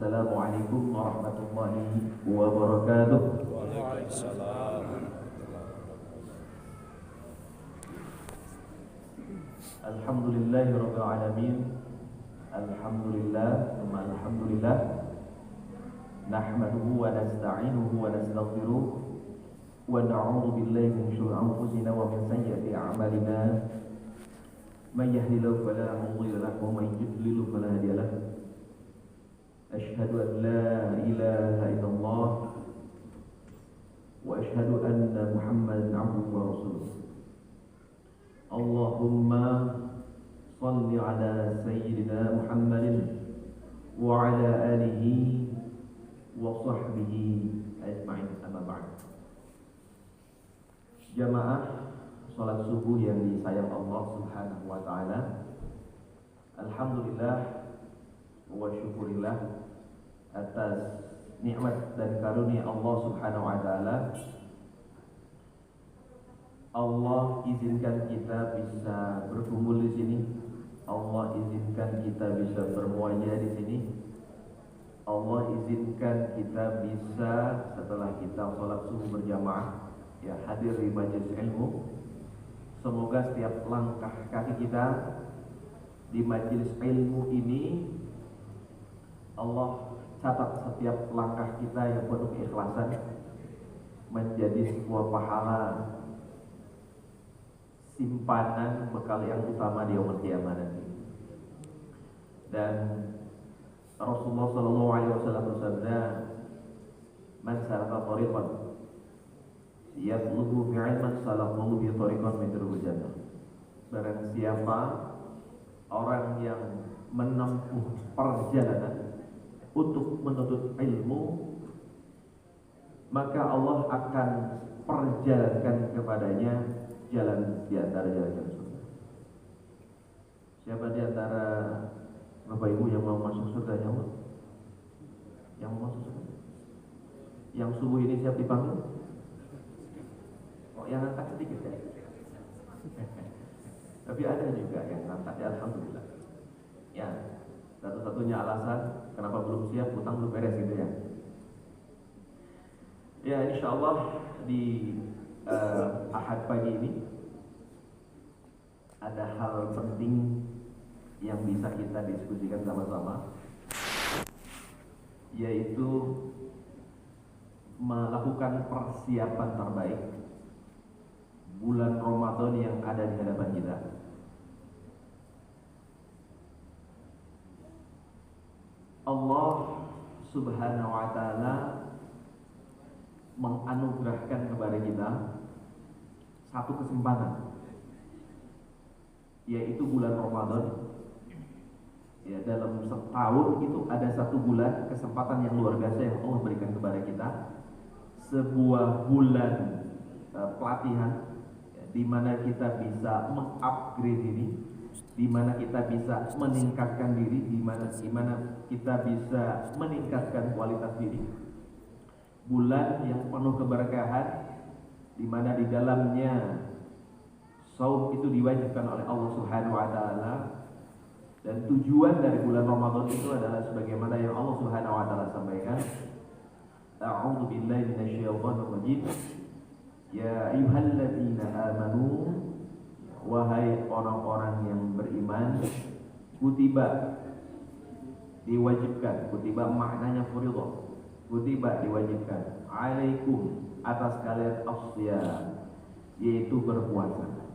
Assalamualaikum warahmatullahi wabarakatuh. Waalaikumsalam. Alhamdulillahirabbil alamin. Alhamdulillah, alhamdulillah. Nahmaduhu wa nasta'inuhu wa nastaghfiruh wa na'udzu billahi min shururi anfusina wa min sayyiati a'malina. May yahdihillahu fala mudilla lahu wa may yudlil fala hadiya lahu. Asyhadu an la ilaha illallah wa asyhadu anna Muhammadan 'abduhu wa rasuluh. Allahumma shalli ala sayyidina Muhammadin wa ala alihi wa sahbihi ajma'in, amma ba'd. Jamaah salat subuh yang disayang Allah Subhanahu wa taala. Alhamdulillah wa syukurillah atas nikmat dan karunia Allah Subhanahu wa taala. Allah izinkan kita bisa berkumpul di sini. Allah izinkan kita bisa bermuajah di sini. Allah izinkan kita bisa setelah kita sholat subuh berjamaah ya hadir di majelis ilmu. Semoga setiap langkah kaki kita di majelis ilmu ini Allah catat setiap langkah kita yang penuh keikhlasan menjadi sebuah pahala simpanan bekal yang utama di yaumul qiyamah nanti. Dan Rasulullah sallallahu alaihi wasallam bersabda, "Man salaka thariqan yatlubu bi'ilman salakallahu bi thariqan min turujil jannah." Barang siapa orang yang menempuh perjalanan untuk menuntut ilmu, maka Allah akan perjalankan kepadanya jalan di antara jalan-jalan surga. Siapa di antara Bapak Ibu yang mau masuk surga nyawa? Yang mau masuk surga? Yang subuh ini siap dipanggil? Oh, yang angkat sedikit ya. Tapi ada juga yang angkat ya, alhamdulillah. Ya, satu-satunya alasan kenapa belum siap, utang belum beres gitu ya. Ya, insya Allah di Ahad pagi ini ada hal penting yang bisa kita diskusikan sama-sama, yaitu melakukan persiapan terbaik bulan Ramadan yang ada di hadapan kita. Allah Subhanahu wa taala menganugerahkan kepada kita satu kesempatan, yaitu bulan Ramadan. Ya, dalam setahun itu ada satu bulan kesempatan yang luar biasa yang Allah berikan kepada kita, sebuah bulan pelatihan ya, di mana kita bisa mengupgrade diri, di mana kita bisa meningkatkan diri, di mana kita bisa meningkatkan kualitas diri. Bulan yang penuh keberkahan, di mana di dalamnya saum itu diwajibkan oleh Allah Subhanahu wa taala, dan tujuan dari bulan Ramadan itu adalah sebagaimana yang Allah Subhanahu wa taala sampaikan, a'udzu billahi minasyaitonir rajim, ya ayyuhalladzina amanu, wahai orang-orang yang beriman, kutiba diwajibkan, kutiba maknanya fardhu, kutiba diwajibkan, alaikum atas kalian as-shiyam, yaitu berpuasa,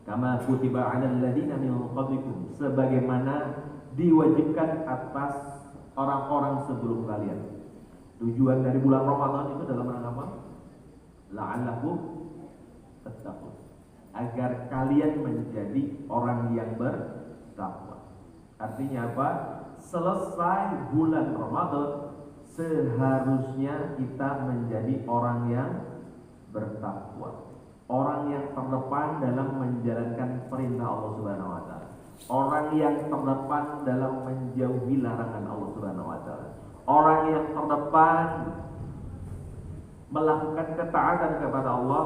kama kutiba 'alal ladzina min qablikum, sebagaimana diwajibkan atas orang-orang sebelum kalian. Tujuan dari bulan Ramadan itu dalam rangka apa? La'allakum tattaqun, agar kalian menjadi orang yang bertakwa. Artinya apa? Selesai bulan Ramadan seharusnya kita menjadi orang yang bertakwa, orang yang terdepan dalam menjalankan perintah Allah Subhanahu wa taala, orang yang terdepan dalam menjauhi larangan Allah Subhanahu wa taala, orang yang terdepan melakukan ketaatan kepada Allah,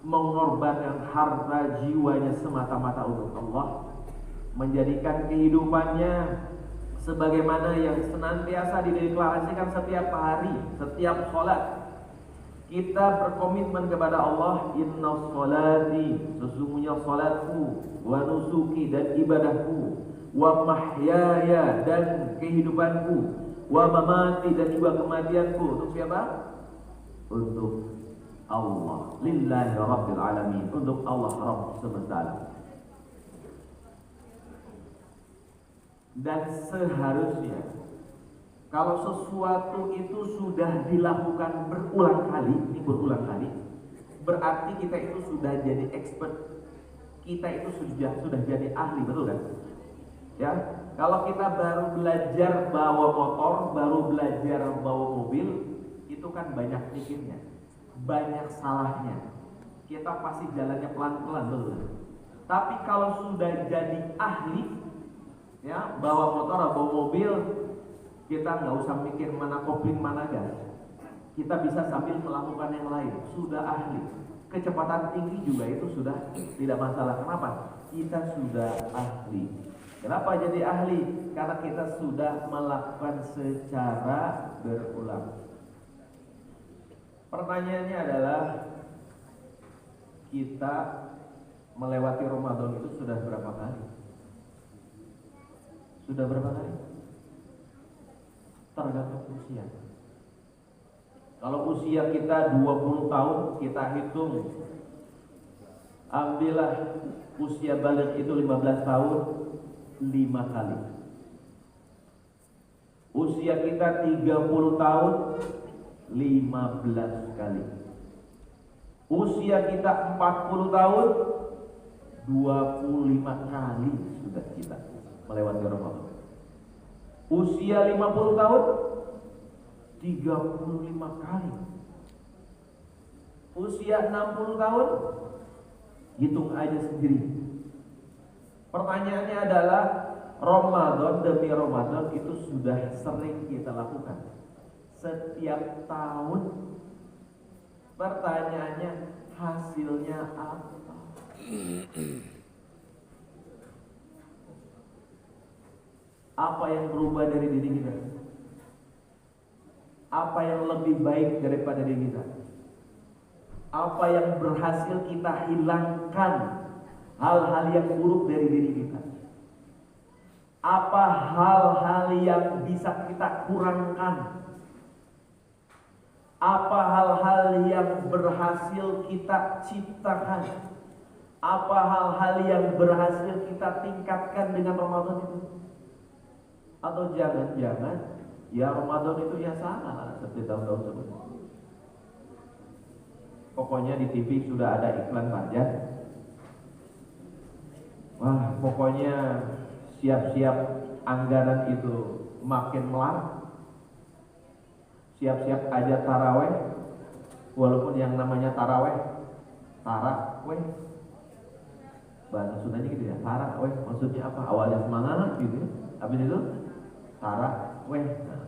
mengorbankan harta jiwanya semata-mata untuk Allah, menjadikan kehidupannya sebagaimana yang senantiasa dideklarasikan setiap hari, setiap sholat. Kita berkomitmen kepada Allah, inna sholati, sesungguhnya sholatku, wa nusuki, dan ibadahku, wa mahyaya, dan kehidupanku, wa mamati, dan juga kematianku. Untuk siapa? Untuk Allah, lillahi rabbil alamin, untuk Allah Rabb semesta alam. Dan seharusnya kalau sesuatu itu sudah dilakukan berulang kali, ini berulang kali, berarti kita itu sudah jadi expert, kita itu sudah jadi ahli, betul kan? Ya, kalau kita baru belajar bawa motor, baru belajar bawa mobil, itu kan banyak mikirnya, banyak salahnya. Kita pasti jalannya pelan-pelan, betul kan? Tapi kalau sudah jadi ahli, ya, bawa motor, bawa mobil, kita nggak usah mikir mana kopling, mana gas. Kita bisa sambil melakukan yang lain. Sudah ahli. Kecepatan tinggi juga itu sudah tidak masalah. Kenapa? Kita sudah ahli. Kenapa jadi ahli? Karena kita sudah melakukan secara berulang. Pertanyaannya adalah, kita melewati Ramadan itu sudah berapa kali? Sudah berapa kali? Tergantung usia. Kalau usia kita 20 tahun, kita hitung, ambillah usia balik itu 15 tahun, 5 kali. Usia kita 30 tahun, 15 kali. Usia kita 40 tahun, 25 kali sudah kita melewati Ramadan. Usia 50 tahun, 35 kali. Usia 60 tahun, hitung aja sendiri. Pertanyaannya adalah, Ramadan demi Ramadan itu sudah sering kita lakukan setiap tahun. Pertanyaannya, hasilnya apa? Apa yang berubah dari diri kita? Apa yang lebih baik daripada diri kita? Apa yang berhasil kita hilangkan? Hal-hal yang buruk dari diri kita. Apa hal-hal yang bisa kita kurangkan? Apa hal-hal yang berhasil kita ciptakan? Apa hal-hal yang berhasil kita tingkatkan dengan Ramadan itu? Atau jangan-jangan ya Ramadan itu ya sama lah seperti tahun-tahun sebelumnya. Pokoknya di TV sudah ada iklan pajak. Wah, pokoknya siap-siap anggaran itu makin melar. Siap-siap aja taraweh. Walaupun yang namanya taraweh, bahasa Sundanya gitu ya, taraweh maksudnya apa? Awalnya semangat gitu ya. Habis itu taraweh. Nah,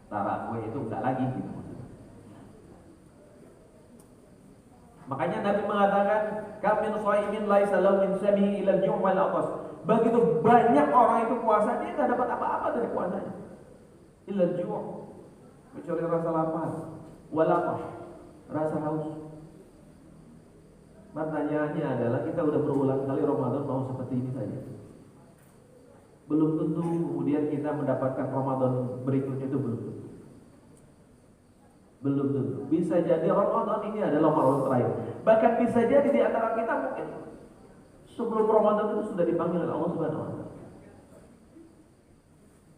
taraweh itu enggak lagi gitu maksudnya. Makanya Nabi mengatakan, kam min shaimin laisa lahu min samihi ila al-ju' wal 'atas. Begitu banyak orang itu puasa, dia enggak dapat apa-apa dari puasanya. Illa al-ju', kecuali rasa lapar, wal 'atas, rasa haus. Pertanyaannya adalah, kita udah berulang kali Ramadan mau seperti ini saja. Belum tentu kemudian kita mendapatkan Ramadan berikutnya, itu belum tentu. Belum tentu. Bisa jadi Ramadan ini adalah Ramadan terakhir. Bahkan bisa jadi di antara kita mungkin sebelum Ramadan itu sudah dipanggil oleh Allah Subhanahu wa taala.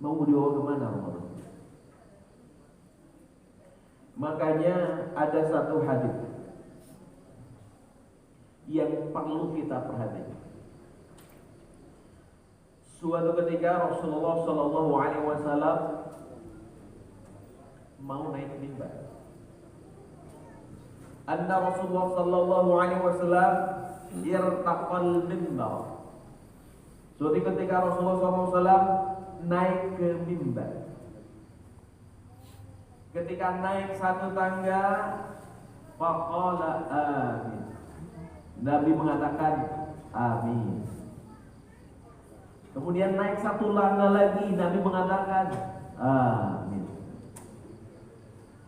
Mau dibawa kemana Ramadan? Makanya ada satu hadis yang perlu kita perhatikan. Suatu ketika Rasulullah Shallallahu Alaihi Wasallam mau naik mimbar. Anna Rasulullah Shallallahu Alaihi Wasallam irtaqal mimbar. Suatu ketika Rasulullah SAW naik ke mimbar. Ketika naik satu tangga, faqala amin. Nabi mengatakan amin. Kemudian naik satu langkah lagi, Nabi mengatakan, amin.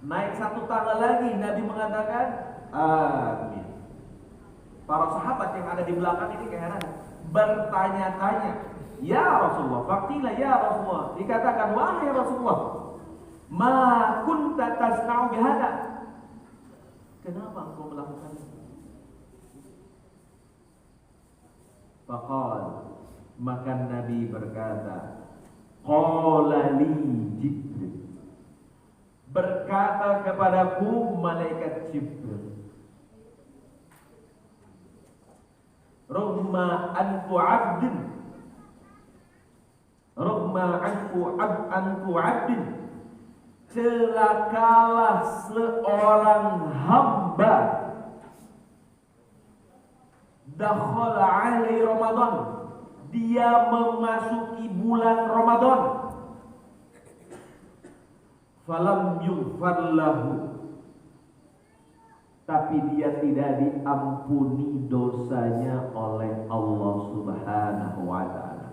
Naik satu tangga lagi, Nabi mengatakan, amin. Para sahabat yang ada di belakang ini keheranan, bertanya-tanya, ya Rasulullah, faktilah ya Rasulullah. Dikatakan, wahai Rasulullah, ma kunta tasna'u bihada. Kenapa engkau melakukan itu? Faqal, maka Nabi berkata, qala li Jibril, berkata kepadaku malaikat Jibril, Rughma anfu abdin, anfu abdin, celakalah seorang hamba, dakhala alaihi Ramadan, dia memasuki bulan Ramadan, falam yughfar lahu, tapi dia tidak diampuni dosanya oleh Allah Subhanahu wa ta'ala.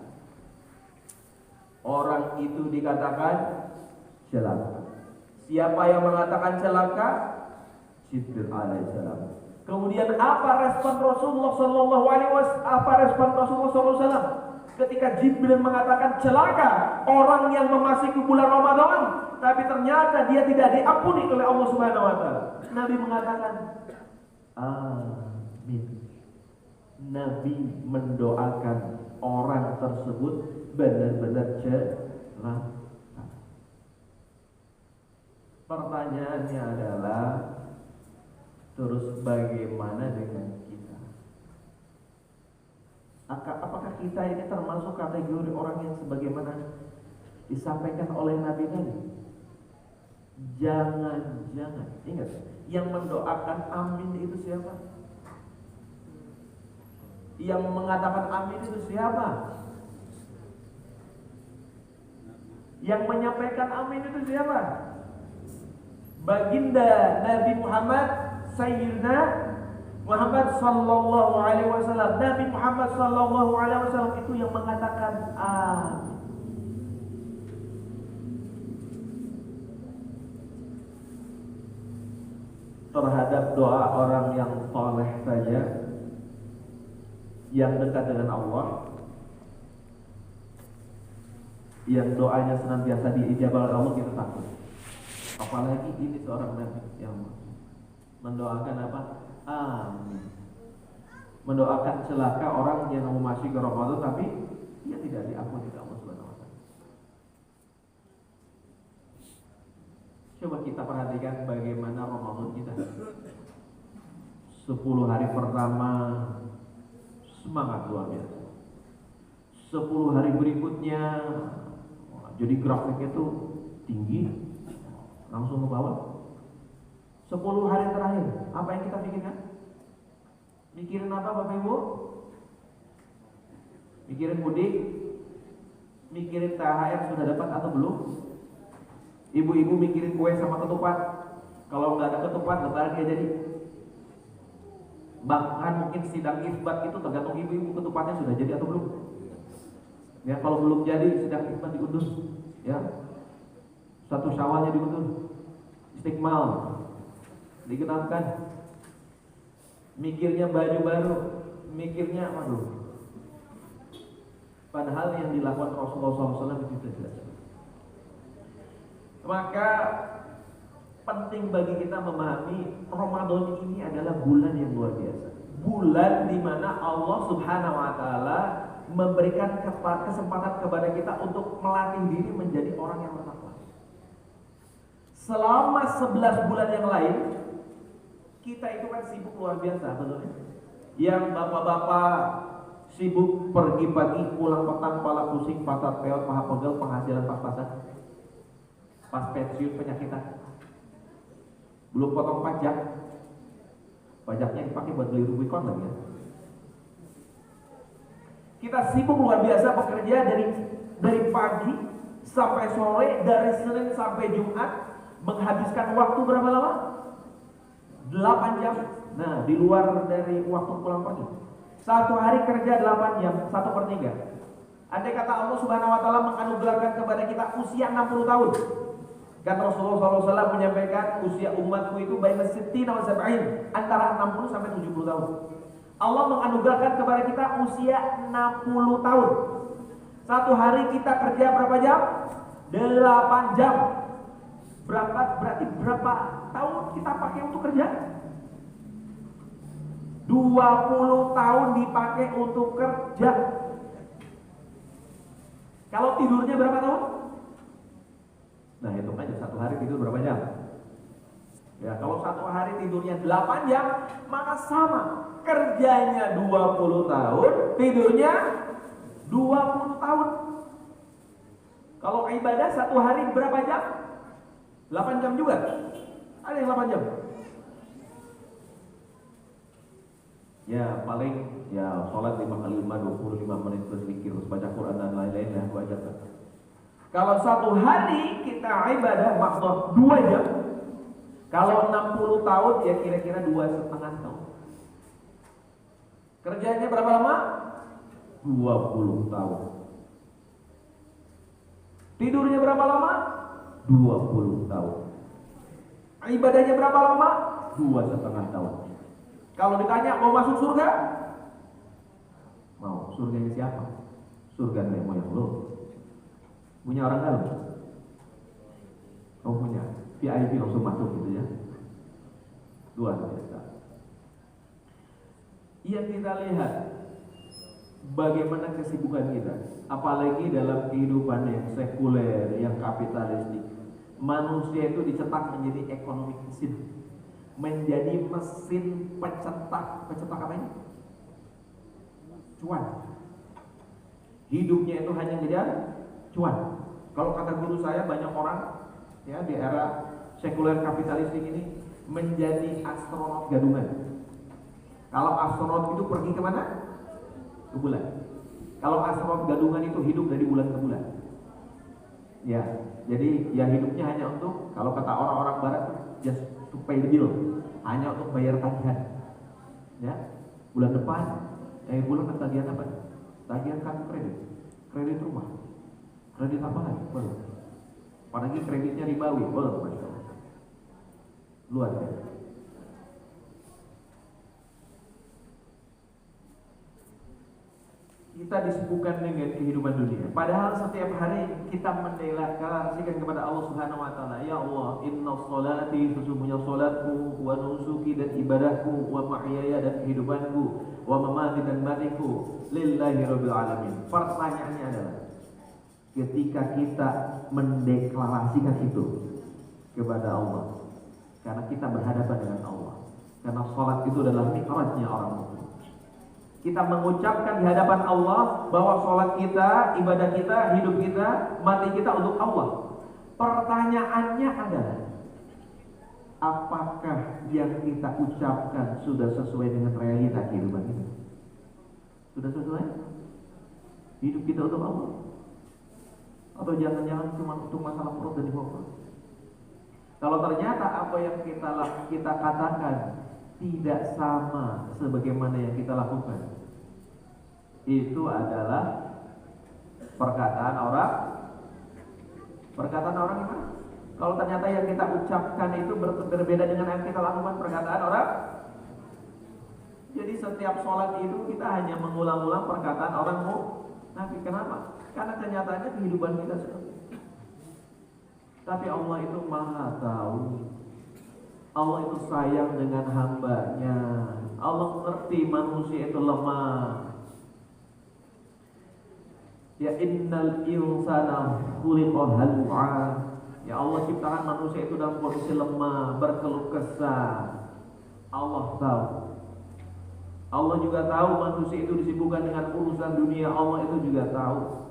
Orang itu dikatakan celaka. Siapa yang mengatakan celaka? Jibril alaihissalam. Kemudian apa respon Rasulullah sallallahu alaihi wasallam? Apa respon Rasulullah sallallahu alaihi wasallam ketika Jibril mengatakan celaka orang yang memasuki bulan Ramadan, tapi ternyata dia tidak diampuni oleh Allah Subhanahu wa taala. Nabi mengatakan, amin. Nabi mendoakan orang tersebut benar-benar celaka. Pertanyaannya adalah, terus bagaimana dengan kita? Apakah kita ini termasuk kategori orang yang sebagaimana disampaikan oleh Nabi tadi? Jangan-jangan, ingat, yang mendoakan amin itu siapa? Yang mengatakan amin itu siapa? Yang menyampaikan amin itu siapa? Baginda Nabi Muhammad, Sayyidina Muhammad sallallahu alaihi wasallam. Nabi Muhammad sallallahu alaihi wasallam itu yang mengatakan amin. Terhadap doa orang yang saleh saja, yang dekat dengan Allah, yang doanya senantiasa diijabah oleh Allah, kita takut. Apalagi ini seorang Nabi yang mendoakan apa? Amin. Mendoakan celaka orang yang memasuki Ramadan tapi dia tidak diampuni oleh Allah Subhanahu wa taala. Coba kita perhatikan bagaimana Ramadan kita. 10 hari pertama semangat luar biasa. 10 hari berikutnya jadi grafiknya tuh tinggi, langsung ke bawah. 10 hari terakhir, apa yang kita pikirkan? Mikirin apa Bapak Ibu? Mikirin mudik? Mikirin THR sudah dapat atau belum? Ibu-ibu mikirin kue sama ketupat. Kalau nggak ada ketupat, lebaran dia jadi. Bahkan mungkin sidang isbat itu tergantung ibu-ibu, ketupatnya sudah jadi atau belum. Ya, kalau belum jadi, sidang isbat diundur. Ya, 1 Syawalnya diundur. Istiqmal digenapkan. Mikirnya baju baru, mikirnya waduh. Padahal yang dilakukan Rasulullah SAW itu jelas. Maka penting bagi kita memahami Ramadan ini adalah bulan yang luar biasa. Bulan di mana Allah Subhanahu wa taala memberikan kesempatan kepada kita untuk melatih diri menjadi orang yang bertakwa. Selama 11 bulan yang lain, kita itu kan sibuk luar biasa, betul ya? Yang bapak-bapak sibuk pergi pagi, pulang petang, kepala pusing, pasar peot, paha pegel, penghasilan pas-pasan, pas pensiun penyakitan, belum potong pajak, pajaknya dipakai buat beli Rubicon lagi ya. Kita sibuk luar biasa bekerja dari pagi sampai sore, dari Senin sampai Jumat, menghabiskan waktu berapa lama? 8 jam. Nah, di luar dari waktu pulang pergi. 1 hari kerja 8 jam, 1/3. Andai kata Allah Subhanahu wa taala menganugerahkan kepada kita usia 60 tahun. Kan Rasulullah SAW menyampaikan usia umatku itu baina sittina wa sab'in, antara 60 sampai 70 tahun. Allah menganugerahkan kepada kita usia 60 tahun. Satu hari kita kerja berapa jam? 8 jam. Berarti berapa tahun kita pakai untuk kerja? 20 tahun dipakai untuk kerja. Kalau tidurnya berapa tahun? Nah, hitung aja satu hari tidur berapa jam? Ya, kalau satu hari tidurnya 8 jam, maka sama. Kerjanya 20 tahun, tidurnya 20 tahun. Kalau ibadah satu hari berapa jam? 8 jam juga. Ada yang 8 jam. Ya paling ya sholat 5 kali 5 25 menit berzikir, baca Quran dan lain-lain ya wajar. Kalau satu hari kita ibadah maksud 2 jam. Kalau 60 tahun ya kira-kira 2,5 tahun. Kerjanya berapa lama? 20 tahun. Tidurnya berapa lama? 20 tahun. Ibadahnya berapa lama? 2,5 tahun. Kalau ditanya mau masuk surga? Mau. Surganya siapa? Surga nenek moyang lo. Punya orang dalam? Oh punya. VIP langsung masuk gitu ya. Luar biasa. Yang kita lihat bagaimana kesibukan kita, apalagi dalam kehidupan yang sekuler, yang kapitalistik. Manusia itu dicetak menjadi ekonomi mesin, menjadi mesin pencetak apa ini? Cuan. Hidupnya itu hanya ngejar cuan. Kalau kata guru saya, banyak orang ya di era sekuler kapitalistik ini menjadi astronot gadungan. Kalau astronot itu pergi kemana? Ke bulan. Kalau astronot gadungan itu hidup dari bulan ke bulan. Ya, jadi ya hidupnya hanya untuk, kalau kata orang-orang barat, just to pay the bill, hanya untuk bayar tagihan. Ya, bulan depan, bulan tagihan apa? Tagihan kartu kredit rumah, kredit apa lagi? Belum. Apalagi kreditnya ribawi, belum, masya Allah. Luar biasa. Kita disibukkan dengan kehidupan dunia. Padahal setiap hari kita mendeklarasikan kepada Allah Subhanahu wa taala, ya Allah, inna sholati, sesungguhnya salatku, wa nusuki dan ibadahku, wa mahyaya dan kehidupanku, wa mamati dan matiku lillahi rabbil alamin. Pertanyaannya adalah, ketika kita mendeklarasikan itu kepada Allah, karena kita berhadapan dengan Allah, karena salat itu adalah mi'rajnya orang mukmin. Kita mengucapkan di hadapan Allah bahwa sholat kita, ibadah kita, hidup kita, mati kita untuk Allah. Pertanyaannya adalah, apakah yang kita ucapkan sudah sesuai dengan realita kehidupan kita? Sudah sesuai? Hidup kita untuk Allah? Atau jangan-jangan cuma untuk masalah perut dan demokrasi? Kalau ternyata apa yang kita katakan tidak sama sebagaimana yang kita lakukan, itu adalah perkataan orang gimana? Kalau ternyata yang kita ucapkan itu berbeda dengan yang kita lakukan, perkataan orang. Jadi setiap sholat itu kita hanya mengulang-ulang perkataan orang munafik. Kenapa? Karena kenyataannya kehidupan kita seperti itu. Tapi Allah itu maha tahu. Allah itu sayang dengan hambanya. Allah mengerti manusia itu lemah. Ya innal insana khuliqa halu'a. Ya Allah ciptakan manusia itu dalam kondisi lemah, berkeluh kesah. Allah tahu. Allah juga tahu manusia itu disibukkan dengan urusan dunia. Allah itu juga tahu.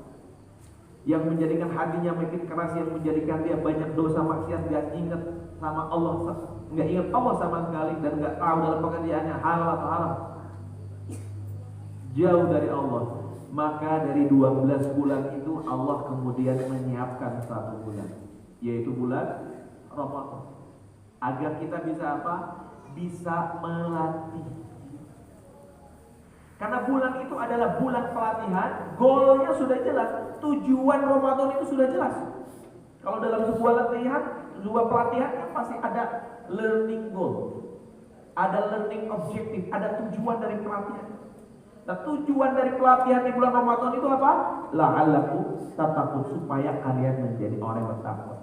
Yang menjadikan hatinya makin keras, yang menjadikan dia banyak dosa maksiat, gak ingat sama Allah, gak ingat Allah sama sekali, dan gak tahu dalam pekerjaannya halal atau haram, jauh dari Allah. Maka dari 12 bulan itu Allah kemudian menyiapkan satu bulan, yaitu bulan Ramadan, agar kita bisa apa? Bisa melatih. Karena bulan itu adalah bulan pelatihan, goalnya sudah jelas, tujuan Ramadan itu sudah jelas. Kalau dalam sebuah pelatihan kan pasti ada learning goal, ada learning objective, ada tujuan dari pelatihan. Nah, tujuan dari pelatihan di bulan Ramadan itu apa? La'allakum tattaqun, supaya kalian menjadi orang yang bertakwa.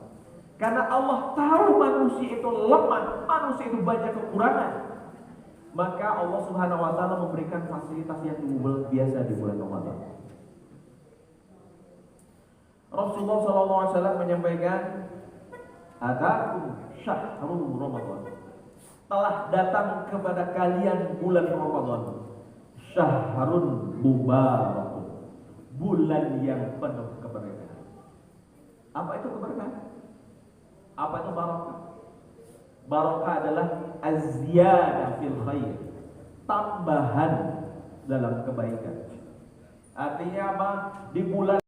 Karena Allah tahu manusia itu lemah, manusia itu banyak kekurangan. Maka Allah Subhanahu wa taala memberikan fasilitas yang luar biasa di bulan Ramadan. Rasulullah SAW menyampaikan, "Atakum syahrul Ramadan." Telah datang kepada kalian bulan Ramadan. Syahrun mubarakun, bulan yang penuh keberkahan. Apa itu keberkahan? Apa itu barakah? Barakah adalah az-ziyadah fil khair, tambahan dalam kebaikan. Artinya apa? Di bulan